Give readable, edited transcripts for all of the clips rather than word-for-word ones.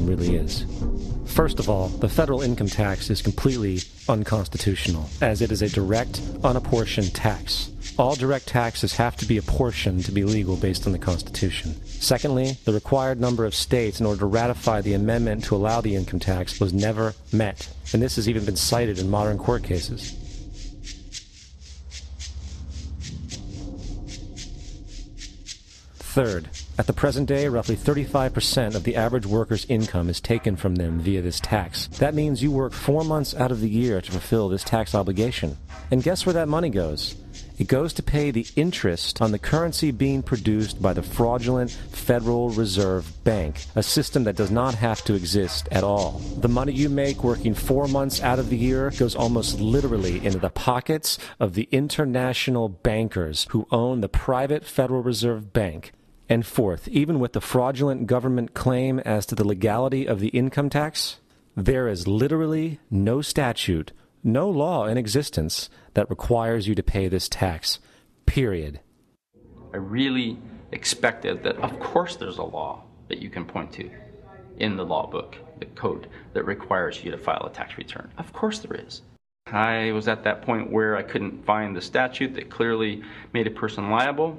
really is. First of all, the federal income tax is completely unconstitutional, as it is a direct, unapportioned tax. All direct taxes have to be apportioned to be legal based on the Constitution. Secondly, the required number of states in order to ratify the amendment to allow the income tax was never met, and this has even been cited in modern court cases. Third, at the present day, roughly 35% of the average worker's income is taken from them via this tax. That means you work 4 months out of the year to fulfill this tax obligation. And guess where that money goes? It goes to pay the interest on the currency being produced by the fraudulent Federal Reserve Bank, a system that does not have to exist at all. The money you make working 4 months out of the year goes almost literally into the pockets of the international bankers who own the private Federal Reserve Bank. And fourth, even with the fraudulent government claim as to the legality of the income tax, there is literally no statute, no law in existence that requires you to pay this tax, period. I really expected that, of course, there's a law that you can point to in the law book, the code, that requires you to file a tax return. Of course there is. I was at that point where I couldn't find the statute that clearly made a person liable.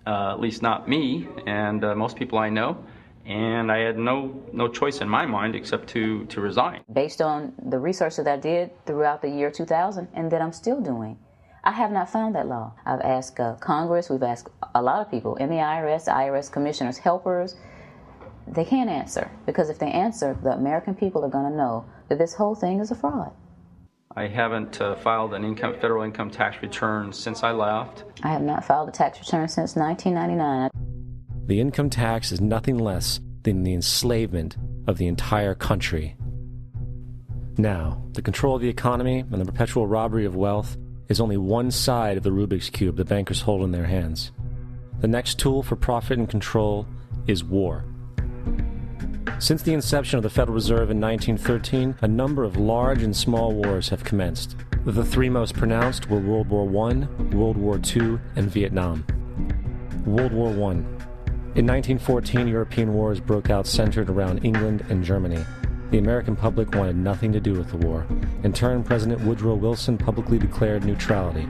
At least not me and most people I know, and I had no choice in my mind except to resign. Based on the research that I did throughout the year 2000 and that I'm still doing, I have not found that law. I've asked Congress, we've asked a lot of people in the IRS commissioners, helpers. They can't answer, because if they answer, the American people are going to know that this whole thing is a fraud. I haven't filed an federal income tax return since I left. I have not filed a tax return since 1999. The income tax is nothing less than the enslavement of the entire country. Now, the control of the economy and the perpetual robbery of wealth is only one side of the Rubik's Cube the bankers hold in their hands. The next tool for profit and control is war. Since the inception of the Federal Reserve in 1913, a number of large and small wars have commenced. The three most pronounced were World War I, World War II, and Vietnam. World War I. In 1914, European wars broke out centered around England and Germany. The American public wanted nothing to do with the war. In turn, President Woodrow Wilson publicly declared neutrality.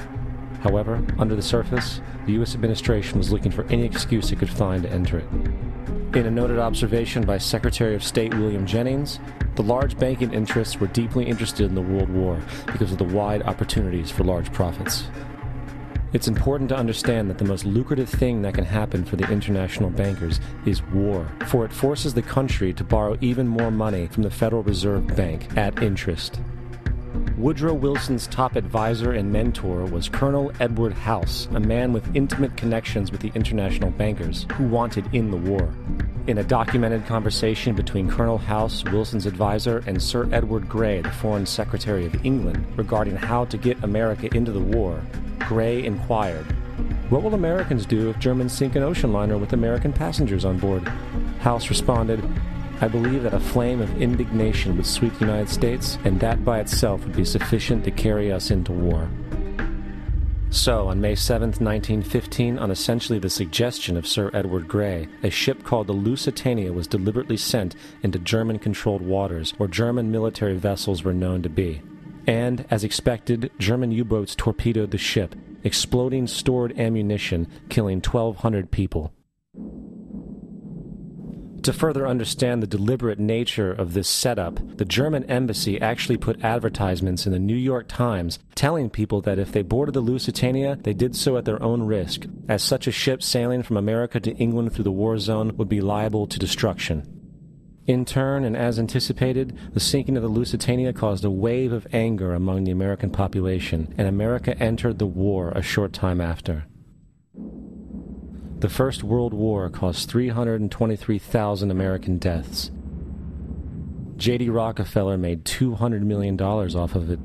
However, under the surface, the U.S. administration was looking for any excuse it could find to enter it. In a noted observation by Secretary of State William Jennings, the large banking interests were deeply interested in the World War because of the wide opportunities for large profits. It's important to understand that the most lucrative thing that can happen for the international bankers is war, for it forces the country to borrow even more money from the Federal Reserve Bank at interest. Woodrow Wilson's top advisor and mentor was Colonel Edward House, a man with intimate connections with the international bankers who wanted in the war. In a documented conversation between Colonel House, Wilson's advisor, and Sir Edward Grey, the Foreign Secretary of England, regarding how to get America into the war, Grey inquired, "What will Americans do if Germans sink an ocean liner with American passengers on board?" House responded, "I believe that a flame of indignation would sweep the United States, and that by itself would be sufficient to carry us into war." So, on May 7, 1915, on essentially the suggestion of Sir Edward Grey, a ship called the Lusitania was deliberately sent into German-controlled waters where German military vessels were known to be. And, as expected, German U-boats torpedoed the ship, exploding stored ammunition, killing 1,200 people. To further understand the deliberate nature of this setup, the German embassy actually put advertisements in the New York Times telling people that if they boarded the Lusitania, they did so at their own risk, as such a ship sailing from America to England through the war zone would be liable to destruction. In turn, and as anticipated, the sinking of the Lusitania caused a wave of anger among the American population, and America entered the war a short time after. The First World War caused 323,000 American deaths. J.D. Rockefeller made $200 million off of it.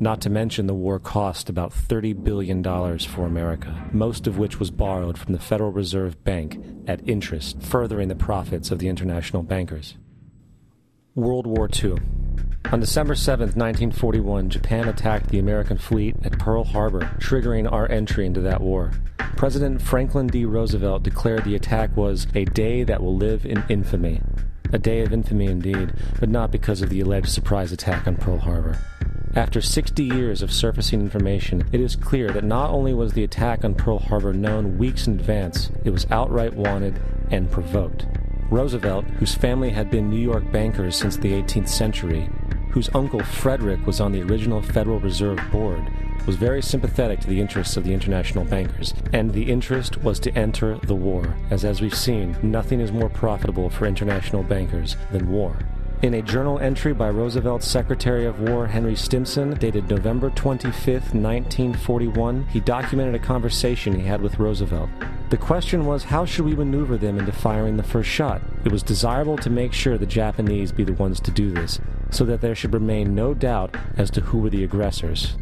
Not to mention the war cost about $30 billion for America, most of which was borrowed from the Federal Reserve Bank at interest, furthering the profits of the international bankers. World War II. On December 7, 1941, Japan attacked the American fleet at Pearl Harbor, triggering our entry into that war. President Franklin D. Roosevelt declared the attack was a day that will live in infamy. A day of infamy indeed, but not because of the alleged surprise attack on Pearl Harbor. After 60 years of surfacing information, it is clear that not only was the attack on Pearl Harbor known weeks in advance, it was outright wanted and provoked. Roosevelt, whose family had been New York bankers since the 18th century, whose uncle Frederick was on the original Federal Reserve Board, was very sympathetic to the interests of the international bankers, and the interest was to enter the war, as we've seen, nothing is more profitable for international bankers than war. In a journal entry by Roosevelt's Secretary of War Henry Stimson, dated November 25, 1941, he documented a conversation he had with Roosevelt. The question was, how should we maneuver them into firing the first shot? It was desirable to make sure the Japanese be the ones to do this, so that there should remain no doubt as to who were the aggressors.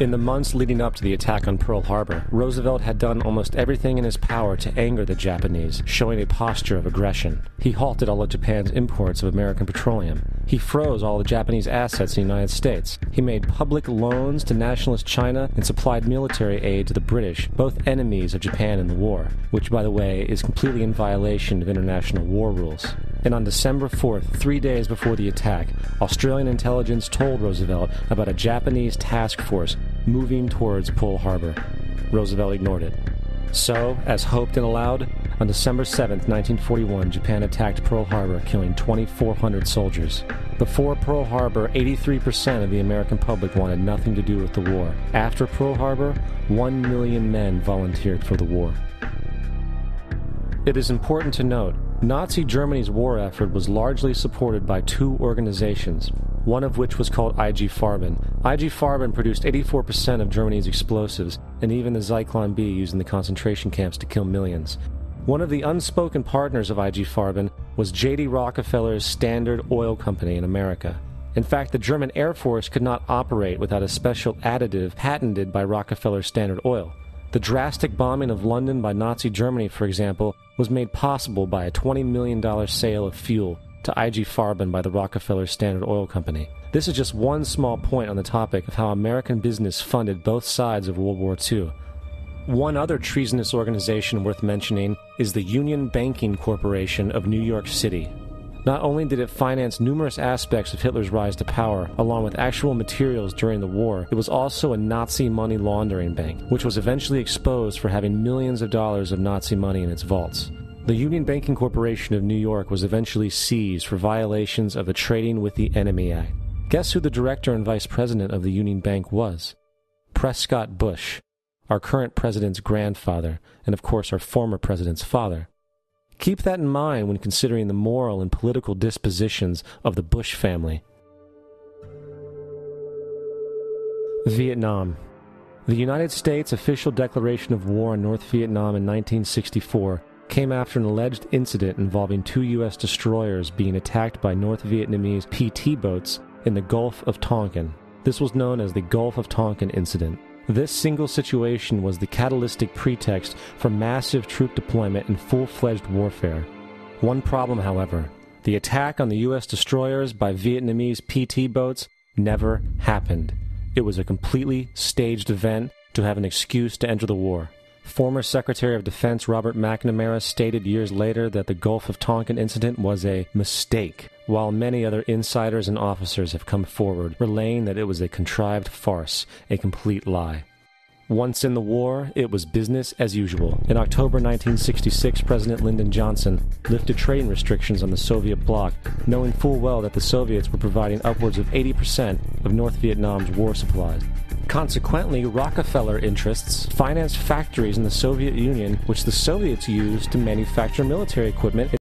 In the months leading up to the attack on Pearl Harbor, Roosevelt had done almost everything in his power to anger the Japanese, showing a posture of aggression. He halted all of Japan's imports of American petroleum. He froze all the Japanese assets in the United States. He made public loans to nationalist China and supplied military aid to the British, both enemies of Japan in the war, which, by the way, is completely in violation of international war rules. And on December 4th, 3 days before the attack, Australian intelligence told Roosevelt about a Japanese task force moving towards Pearl Harbor. Roosevelt ignored it. So, as hoped and allowed, on December 7th, 1941, Japan attacked Pearl Harbor, killing 2,400 soldiers. Before Pearl Harbor, 83% of the American public wanted nothing to do with the war. After Pearl Harbor, 1 million men volunteered for the war. It is important to note, Nazi Germany's war effort was largely supported by two organizations, one of which was called IG Farben. IG Farben produced 84% of Germany's explosives, and even the Zyklon B used in the concentration camps to kill millions. One of the unspoken partners of IG Farben was J.D. Rockefeller's Standard Oil Company in America. In fact, the German Air Force could not operate without a special additive patented by Rockefeller's Standard Oil. The drastic bombing of London by Nazi Germany, for example, was made possible by a $20 million sale of fuel to IG Farben by the Rockefeller Standard Oil Company. This is just one small point on the topic of how American business funded both sides of World War II. One other treasonous organization worth mentioning is the Union Banking Corporation of New York City. Not only did it finance numerous aspects of Hitler's rise to power, along with actual materials during the war, it was also a Nazi money laundering bank, which was eventually exposed for having millions of dollars of Nazi money in its vaults. The Union Banking Corporation of New York was eventually seized for violations of the Trading with the Enemy Act. Guess who the director and vice president of the Union Bank was? Prescott Bush, our current president's grandfather, and of course our former president's father. Keep that in mind when considering the moral and political dispositions of the Bush family. Vietnam. The United States' official declaration of war on North Vietnam in 1964 came after an alleged incident involving two U.S. destroyers being attacked by North Vietnamese PT boats in the Gulf of Tonkin. This was known as the Gulf of Tonkin Incident. This single situation was the catalytic pretext for massive troop deployment and full-fledged warfare. One problem, however, the attack on the U.S. destroyers by Vietnamese PT boats never happened. It was a completely staged event to have an excuse to enter the war. Former Secretary of Defense Robert McNamara stated years later that the Gulf of Tonkin incident was a mistake, while many other insiders and officers have come forward, relaying that it was a contrived farce, a complete lie. Once in the war, it was business as usual. In October 1966, President Lyndon Johnson lifted trading restrictions on the Soviet bloc, knowing full well that the Soviets were providing upwards of 80% of North Vietnam's war supplies. Consequently, Rockefeller interests financed factories in the Soviet Union, which the Soviets used to manufacture military equipment